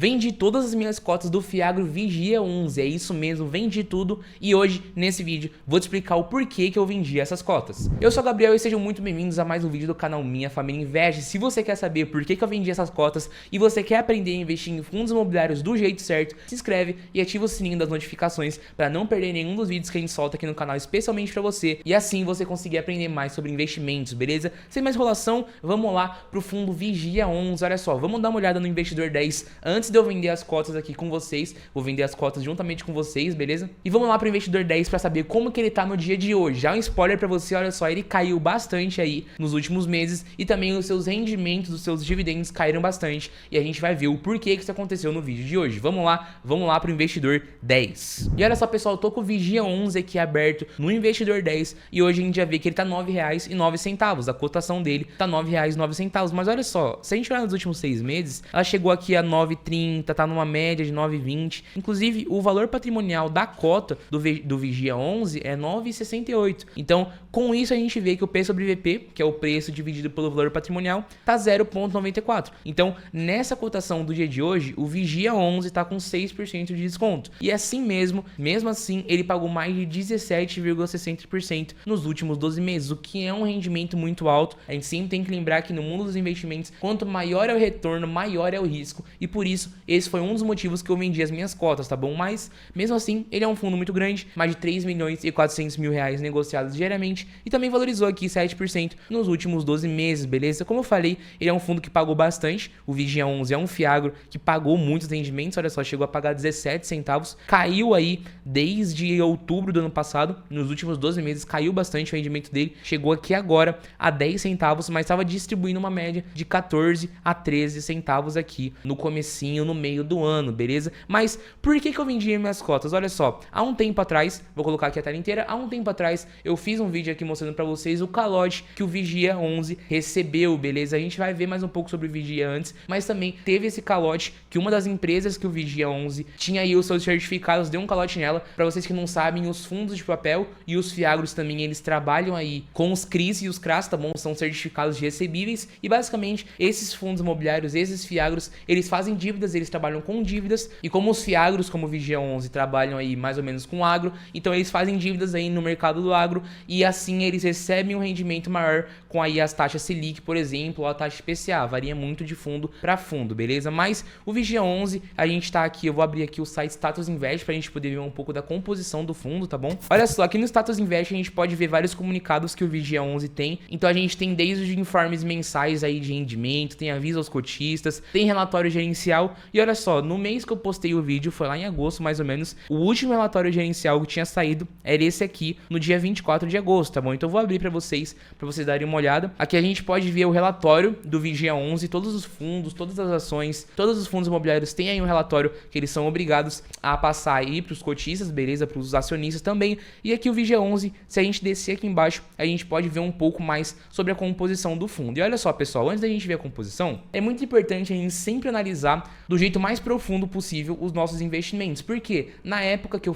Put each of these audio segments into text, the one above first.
vendi todas as minhas cotas do Fiagro Vigia 11, é isso mesmo, vendi tudo e hoje, nesse vídeo, vou te explicar o porquê que eu vendi essas cotas. Eu sou o Gabriel e sejam muito bem-vindos a mais um vídeo do canal Minha Família Investe. Se você quer saber por que eu vendi essas cotas e você quer aprender a investir em fundos imobiliários do jeito certo, se inscreve e ativa o sininho das notificações para não perder nenhum dos vídeos que a gente solta aqui no canal, especialmente para você, e assim você conseguir aprender mais sobre investimentos, beleza? Sem mais enrolação, vamos lá pro fundo Vigia 11. Olha só, vamos dar uma olhada no Investidor 10 antes de eu vender as cotas aqui com vocês. Vou vender as cotas juntamente com vocês, beleza? E vamos lá pro Investidor 10 para saber como que ele tá no dia de hoje. Já um spoiler para você, olha só, ele caiu bastante aí nos últimos meses e também os seus rendimentos, os seus dividendos caíram bastante e a gente vai ver o porquê que isso aconteceu no vídeo de hoje. Vamos lá pro Investidor 10. E olha só, pessoal, eu tô com o Vigia 11 aqui aberto no Investidor 10 e hoje a gente já vê que ele tá R$ 9,09. A cotação dele tá R$ 9,09. Mas olha só, se a gente olhar nos últimos 6 meses, ela chegou aqui a 9,30, tá numa média de 9,20. Inclusive, o valor patrimonial da cota do Vigia 11 é 9,68. Então, com isso a gente vê que o P sobre VP, que é o preço dividido pelo valor patrimonial, tá 0,94. Então, nessa cotação do dia de hoje, o Vigia 11 tá com 6% de desconto. E assim mesmo assim, ele pagou mais de 17,60% nos últimos 12 meses, o que é um rendimento muito alto. A gente sempre tem que lembrar que no mundo dos investimentos, quanto maior é o retorno, maior é o risco, e por isso, esse foi um dos motivos que eu vendi as minhas cotas, tá bom? Mas, mesmo assim, ele é um fundo muito grande, mais de 3 milhões e 400 mil reais negociados diariamente, e também valorizou aqui 7% nos últimos 12 meses, beleza? Como eu falei, ele é um fundo que pagou bastante, o Vigia 11 é um Fiagro que pagou muitos rendimentos, olha só, chegou a pagar 17 centavos, caiu aí desde outubro do ano passado, nos últimos 12 meses caiu bastante o rendimento dele, chegou aqui agora a 10 centavos, mas estava distribuindo uma média de 14 a 13 centavos aqui no comecinho, no meio do ano, beleza? Mas por que eu vendi minhas cotas? Olha só, há um tempo atrás, vou colocar aqui a tela inteira, há um tempo atrás eu fiz um vídeo aqui mostrando pra vocês o calote que o Vigia 11 recebeu, beleza? A gente vai ver mais um pouco sobre o Vigia antes, mas também teve esse calote que uma das empresas que o Vigia 11 tinha aí os seus certificados, deu um calote nela. Pra vocês que não sabem, os fundos de papel e os Fiagros também, eles trabalham aí com os CRIs e os CRAs, tá bom? São certificados de recebíveis e basicamente esses fundos imobiliários, esses Fiagros, eles fazem dívidas, eles trabalham com dívidas e como os Fiagros, como o Vigia 11, trabalham aí mais ou menos com agro, então eles fazem dívidas aí no mercado do agro e assim eles recebem um rendimento maior com aí as taxas Selic, por exemplo, ou a taxa IPCA, varia muito de fundo para fundo, beleza? Mas o Vigia 11, a gente tá aqui, eu vou abrir aqui o site Status Invest pra gente poder ver um pouco da composição do fundo, tá bom? Olha só, aqui no Status Invest a gente pode ver vários comunicados que o Vigia 11 tem, então a gente tem desde os informes mensais aí de rendimento, tem aviso aos cotistas, tem relatório gerencial e olha só, no mês que eu postei o vídeo, foi lá em agosto mais ou menos, o último relatório gerencial que tinha saído era esse aqui, no dia 24 de agosto, tá bom? Então eu vou abrir pra vocês darem uma olhada. Aqui a gente pode ver o relatório do Vigia 11, todos os fundos, todas as ações, todos os fundos imobiliários têm aí um relatório que eles são obrigados a passar aí pros cotistas, beleza? Pros acionistas também. E aqui o Vigia 11, se a gente descer aqui embaixo, a gente pode ver um pouco mais sobre a composição do fundo. E olha só, pessoal, antes da gente ver a composição, é muito importante a gente sempre analisar do jeito mais profundo possível os nossos investimentos. Porque na época que eu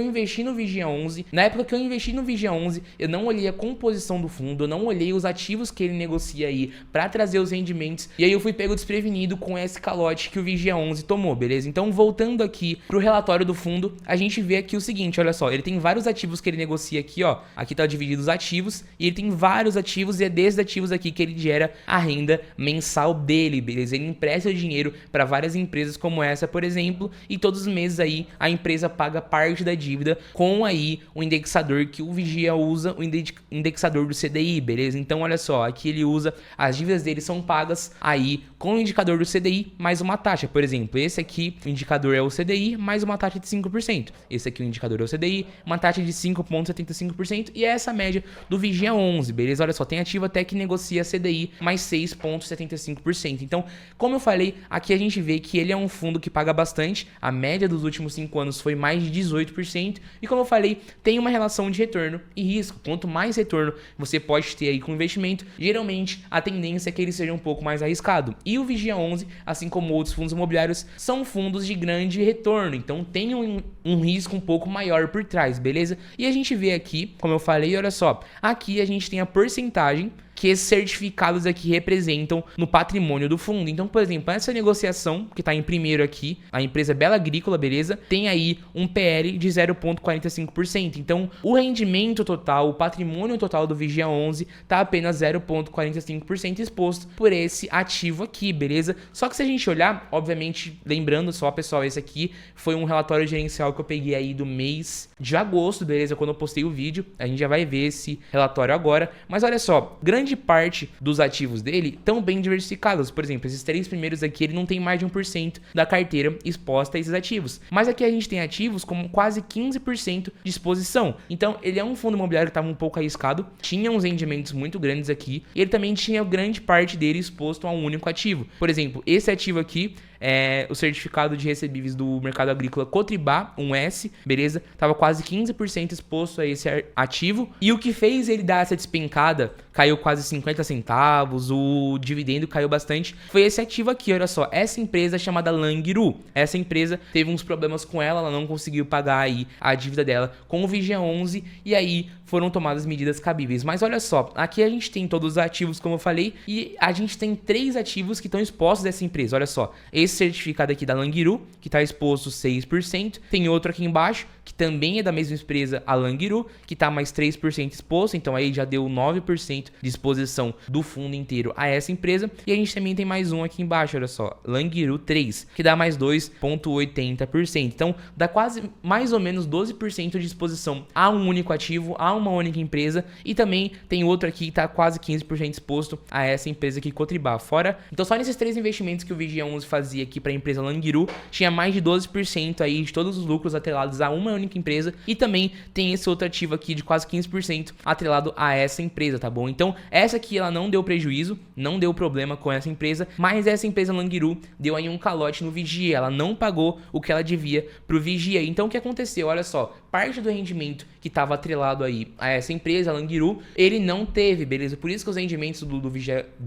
investi no Vigia 11, eu não olhei a composição do fundo, eu não olhei os ativos que ele negocia aí para trazer os rendimentos, e aí eu fui pego desprevenido com esse calote que o Vigia 11 tomou, beleza? Então, voltando aqui pro relatório do fundo, a gente vê aqui o seguinte, olha só, ele tem vários ativos que ele negocia aqui, ó, aqui tá dividido os ativos, e ele tem vários ativos, e é desses ativos aqui que ele gera a renda mensal dele, beleza? Ele empresta o dinheiro para várias empresas como essa, por exemplo, e todos os meses aí a empresa paga parte da dívida com aí o indexador que o Vigia usa, o indexador do CDI, beleza? Então, olha só, aqui ele usa, as dívidas dele são pagas aí com o indicador do CDI mais uma taxa, por exemplo, esse aqui, o indicador é o CDI mais uma taxa de 5%, esse aqui o indicador é o CDI, uma taxa de 5,75% e é essa média do Vigia 11, beleza? Olha só, tem ativo até que negocia CDI mais 6,75%, então, como eu falei, aqui a gente vê que ele é um fundo que paga bastante, a média dos últimos 5 anos foi mais de 18% e como eu falei, tem uma relação de retorno e risco, quanto mais retorno você pode ter aí com o investimento, geralmente a tendência é que ele seja um pouco mais arriscado. E o Vigia 11, assim como outros fundos imobiliários, são fundos de grande retorno, então tem um risco um pouco maior por trás, beleza? E a gente vê aqui, como eu falei, olha só, aqui a gente tem a porcentagem que esses certificados aqui representam no patrimônio do fundo. Então, por exemplo, essa negociação que está em primeiro aqui, a empresa Bela Agrícola, beleza? Tem aí um PL de 0,45%. Então, o rendimento total, o patrimônio total do Vigia 11 está apenas 0,45% exposto por esse ativo aqui, beleza? Só que se a gente olhar, obviamente, lembrando só, pessoal, esse aqui foi um relatório gerencial que eu peguei aí do mês de agosto, beleza? Quando eu postei o vídeo, a gente já vai ver esse relatório agora. Mas olha só, grande parte dos ativos dele estão bem diversificados. Por exemplo, esses 3 primeiros aqui, ele não tem mais de 1% da carteira exposta a esses ativos. Mas aqui a gente tem ativos com quase 15% de exposição. Então, ele é um fundo imobiliário que estava um pouco arriscado, tinha uns rendimentos muito grandes aqui, e ele também tinha grande parte dele exposto a um único ativo. Por exemplo, esse ativo aqui é o certificado de recebíveis do mercado agrícola Cotribá 1S, beleza? Tava quase 15% exposto a esse ativo. E o que fez ele dar essa despencada, caiu quase 50 centavos, o dividendo caiu bastante, foi esse ativo aqui, olha só. Essa empresa chamada Langiru. Essa empresa teve uns problemas com ela não conseguiu pagar aí a dívida dela com o Vigia 11 e aí foram tomadas medidas cabíveis. Mas olha só, aqui a gente tem todos os ativos, como eu falei, e a gente tem 3 ativos que estão expostos dessa empresa. Olha só, esse certificado aqui da Langiru, que está exposto 6%. Tem outro aqui embaixo, que também é da mesma empresa, a Langiru, que está mais 3% exposto. Então aí já deu 9% de exposição do fundo inteiro a essa empresa. E a gente também tem mais um aqui embaixo, olha só, Langiru 3, que dá mais 2,80%. Então dá quase mais ou menos 12% de exposição a um único ativo, a uma única empresa. E também tem outro aqui que está quase 15% exposto a essa empresa aqui, Cotribá. Fora, então só nesses 3 investimentos que o Vigia 11 fazia aqui para a empresa Langiru, tinha mais de 12% aí de todos os lucros atrelados a uma única empresa. E também tem esse outro ativo aqui de quase 15% atrelado a essa empresa, tá bom? Então essa aqui ela não deu prejuízo, não deu problema com essa empresa, mas essa empresa Langiru deu aí um calote no Vigia, ela não pagou o que ela devia pro Vigia. Então o que aconteceu? Olha só, parte do rendimento que estava atrelado aí a essa empresa, a Langiru, ele não teve, beleza? Por isso que os rendimentos do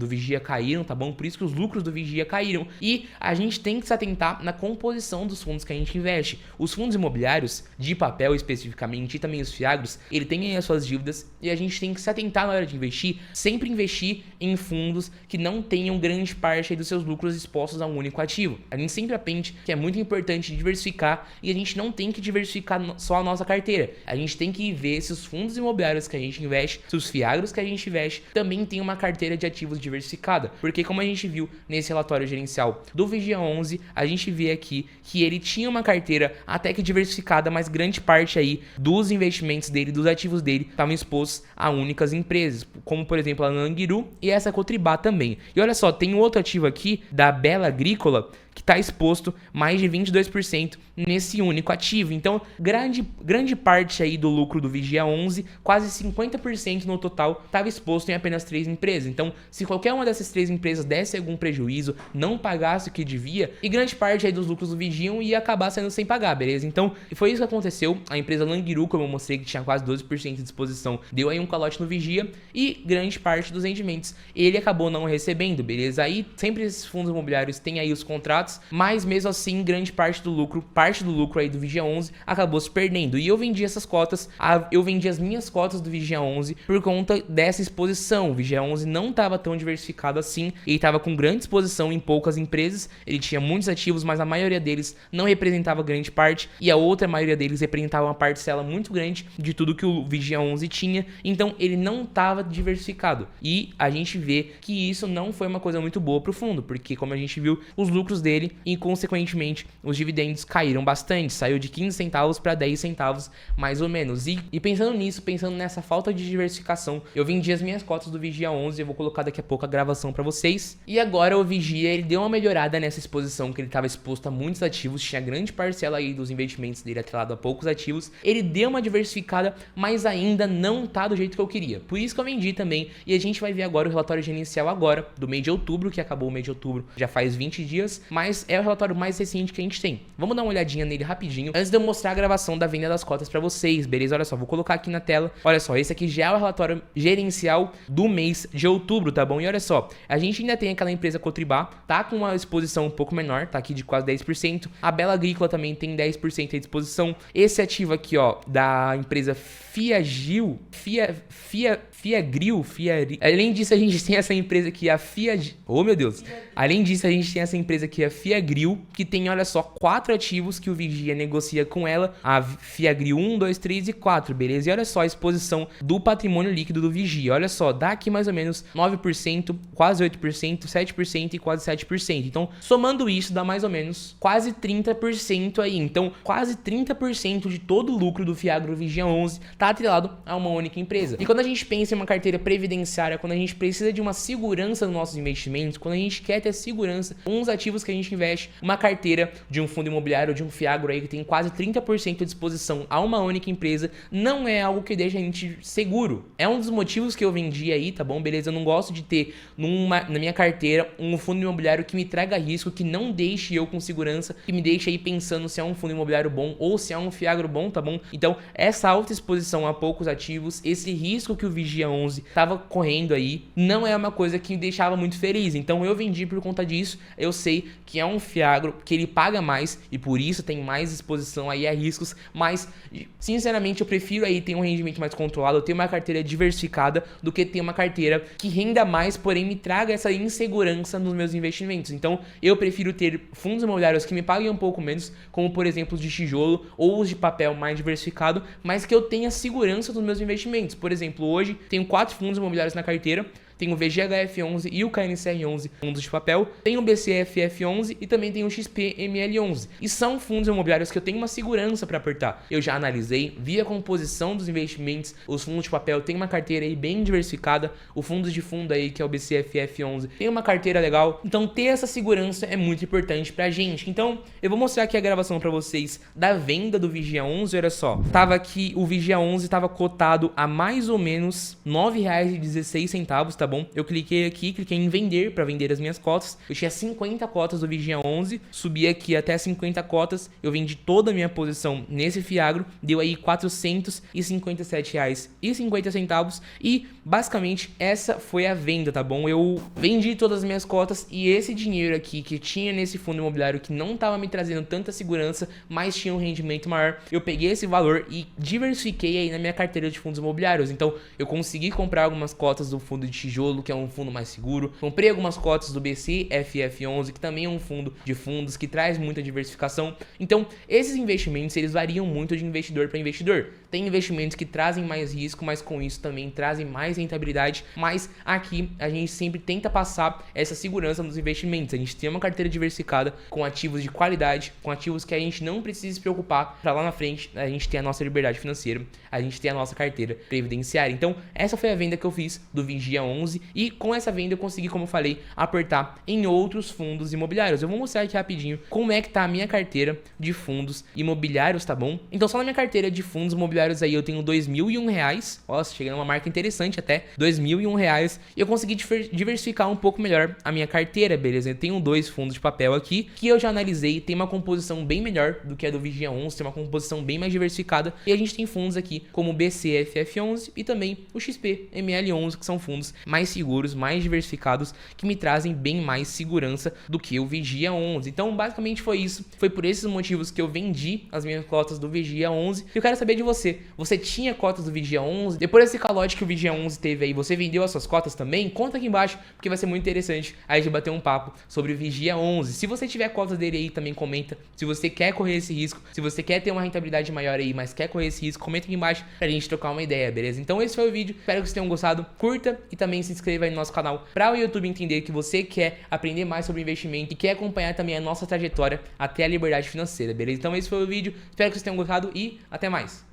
Vigia caíram, tá bom? Por isso que os lucros do Vigia caíram. E a gente tem que se atentar na composição dos fundos que a gente investe. Os fundos imobiliários, de papel especificamente, e também os fiagros, ele tem aí as suas dívidas e a gente tem que se atentar na hora de investir, sempre investir em fundos que não tenham grande parte aí dos seus lucros expostos a um único ativo. A gente sempre aprende que é muito importante diversificar e a gente não tem que diversificar só a nossa carteira. A gente tem que ver se os fundos imobiliários que a gente investe, se os fiagros que a gente investe, também tem uma carteira de ativos diversificada. Porque como a gente viu nesse relatório gerencial do Vigia 11, a gente vê aqui que ele tinha uma carteira até que diversificada, mas grande parte aí dos investimentos dele, dos ativos dele, estavam expostos a únicas empresas, como por exemplo a Langiru e essa Cotribá também. E olha só, tem outro ativo aqui da Bela Agrícola que está exposto mais de 22% nesse único ativo. Então, grande parte aí do lucro do Vigia 11, quase 50% no total, estava exposto em apenas 3 empresas. Então, se qualquer uma dessas 3 empresas desse algum prejuízo, não pagasse o que devia, e grande parte aí dos lucros do Vigia ia acabar saindo sem pagar, beleza? Então, foi isso que aconteceu. A empresa Langiru, como eu mostrei, que tinha quase 12% de disposição, deu aí um calote no Vigia e grande parte dos rendimentos ele acabou não recebendo, beleza? Aí, sempre esses fundos imobiliários têm aí os contratos, mas mesmo assim, grande parte do lucro aí do Vigia 11 acabou se perdendo. E eu vendi essas cotas, eu vendi as minhas cotas do Vigia 11 por conta dessa exposição. O Vigia 11 não estava tão diversificado assim, ele estava com grande exposição em poucas empresas, ele tinha muitos ativos, mas a maioria deles não representava grande parte, e a outra maioria deles representava uma parcela muito grande de tudo que o Vigia 11 tinha, então ele não estava diversificado. E a gente vê que isso não foi uma coisa muito boa para o fundo, porque como a gente viu, os lucros dele e consequentemente os dividendos caíram bastante, saiu de 15 centavos para 10 centavos mais ou menos. E pensando nisso, pensando nessa falta de diversificação, eu vendi as minhas cotas do Vigia 11, eu vou colocar daqui a pouco a gravação para vocês. E agora o Vigia, ele deu uma melhorada nessa exposição que ele estava exposto a muitos ativos, tinha grande parcela aí dos investimentos dele atrelado a poucos ativos, ele deu uma diversificada, mas ainda não tá do jeito que eu queria. Por isso que eu vendi também, e a gente vai ver agora o relatório gerencial agora, do mês de outubro, que acabou o mês de outubro, já faz 20 dias, mas mas é o relatório mais recente que a gente tem. Vamos dar uma olhadinha nele rapidinho, antes de eu mostrar a gravação da venda das cotas pra vocês, beleza? Olha só, vou colocar aqui na tela. Olha só, esse aqui já é o relatório gerencial do mês de outubro, tá bom? E olha só, a gente ainda tem aquela empresa Cotribá, tá com uma exposição um pouco menor, tá aqui de quase 10%. A Bela Agrícola também tem 10% de exposição. Esse ativo aqui, ó, da empresa Fiagil, além disso a gente tem essa empresa aqui, a oh meu Deus, além disso a gente tem essa empresa aqui, a Fiagril, que tem, olha só, 4 ativos que o Vigia negocia com ela, a Fiagril 1, 2, 3 e 4, beleza? E olha só a exposição do patrimônio líquido do Vigia, olha só, dá aqui mais ou menos 9%, quase 8%, 7% e quase 7%, então somando isso dá mais ou menos quase 30% aí, então quase 30% de todo o lucro do Fiagro Vigia 11 tá atrelado a uma única empresa. E quando a gente pensa em uma carteira previdenciária, quando a gente precisa de uma segurança nos nossos investimentos, quando a gente quer ter segurança com os ativos que a gente investe, uma carteira de um fundo imobiliário ou de um Fiagro aí que tem quase 30% de exposição a uma única empresa, não é algo que deixa a gente seguro. É um dos motivos que eu vendi aí, tá bom? Beleza? Eu não gosto de ter na minha carteira um fundo imobiliário que me traga risco, que não deixe eu com segurança, que me deixe aí pensando se é um fundo imobiliário bom ou se é um Fiagro bom, tá bom? Então, essa alta exposição a poucos ativos, esse risco que o Vigia 11 tava correndo aí, não é uma coisa que me deixava muito feliz. Então eu vendi por conta disso. Eu sei que é um Fiagro que ele paga mais e por isso tem mais exposição aí a riscos, mas sinceramente eu prefiro aí ter um rendimento mais controlado, eu ter uma carteira diversificada do que ter uma carteira que renda mais, porém me traga essa insegurança nos meus investimentos. Então eu prefiro ter fundos imobiliários que me paguem um pouco menos, como por exemplo os de tijolo ou os de papel mais diversificado, mas que eu tenha segurança dos meus investimentos. Por exemplo, hoje tenho 4 fundos imobiliários na carteira. Tem o VGHF11 e o KNCR11, fundos de papel. Tem o BCFF11 e também tem o XPML11. E são fundos imobiliários que eu tenho uma segurança para apertar. Eu já analisei, vi a composição dos investimentos. Os fundos de papel tem uma carteira aí bem diversificada. O fundo de fundo aí, que é o BCFF11, tem uma carteira legal. Então ter essa segurança é muito importante pra gente. Então eu vou mostrar aqui a gravação para vocês da venda do Vigia 11. Olha só, tava aqui, o Vigia 11 tava cotado a mais ou menos R$ 9,16, tá bom? Eu cliquei aqui, cliquei em vender para vender as minhas cotas. Eu tinha 50 cotas do Vigia 11, subi aqui até 50 cotas, eu vendi toda a minha posição nesse Fiagro, deu aí R$ 457,50 e basicamente essa foi a venda, tá bom? Eu vendi todas as minhas cotas e esse dinheiro aqui que tinha nesse fundo imobiliário que não tava me trazendo tanta segurança, mas tinha um rendimento maior, eu peguei esse valor e diversifiquei aí na minha carteira de fundos imobiliários. Então eu consegui comprar algumas cotas do fundo de tijolo, que é um fundo mais seguro. Comprei algumas cotas do BCFF11, que também é um fundo de fundos que traz muita diversificação. Então, esses investimentos, eles variam muito de investidor para investidor. Tem investimentos que trazem mais risco, mas com isso também trazem mais rentabilidade. Mas aqui a gente sempre tenta passar essa segurança nos investimentos. A gente tem uma carteira diversificada com ativos de qualidade, com ativos que a gente não precisa se preocupar para lá na frente a gente ter a nossa liberdade financeira, a gente ter a nossa carteira previdenciária. Então, essa foi a venda que eu fiz do Vigia 11 e com essa venda eu consegui, como eu falei, apertar em outros fundos imobiliários. Eu vou mostrar aqui rapidinho como é que tá a minha carteira de fundos imobiliários, tá bom? Então só na minha carteira de fundos imobiliários aí eu tenho R$ 2.001, nossa, chegando a uma marca interessante até, R$ 2.001, e eu consegui diversificar um pouco melhor a minha carteira, beleza? Eu tenho 2 fundos de papel aqui, que eu já analisei, tem uma composição bem melhor do que a do Vigia 11, tem uma composição bem mais diversificada, e a gente tem fundos aqui como o BCFF11 e também o XPML11, que são fundos mais seguros, mais diversificados, que me trazem bem mais segurança do que o Vigia 11. Então basicamente foi isso, foi por esses motivos que eu vendi as minhas cotas do Vigia 11. E eu quero saber de você, você tinha cotas do Vigia 11? Depois desse calote que o Vigia 11 teve aí, você vendeu as suas cotas também? Conta aqui embaixo, porque vai ser muito interessante a gente bater um papo sobre o Vigia 11. Se você tiver cotas dele aí, também comenta. Se você quer correr esse risco, se você quer ter uma rentabilidade maior aí, mas quer correr esse risco, comenta aqui embaixo pra gente trocar uma ideia, beleza? Então esse foi o vídeo, espero que vocês tenham gostado, curta e também se inscreva aí no nosso canal para o YouTube entender que você quer aprender mais sobre investimento e quer acompanhar também a nossa trajetória até a liberdade financeira, beleza? Então esse foi o vídeo, espero que vocês tenham gostado e até mais!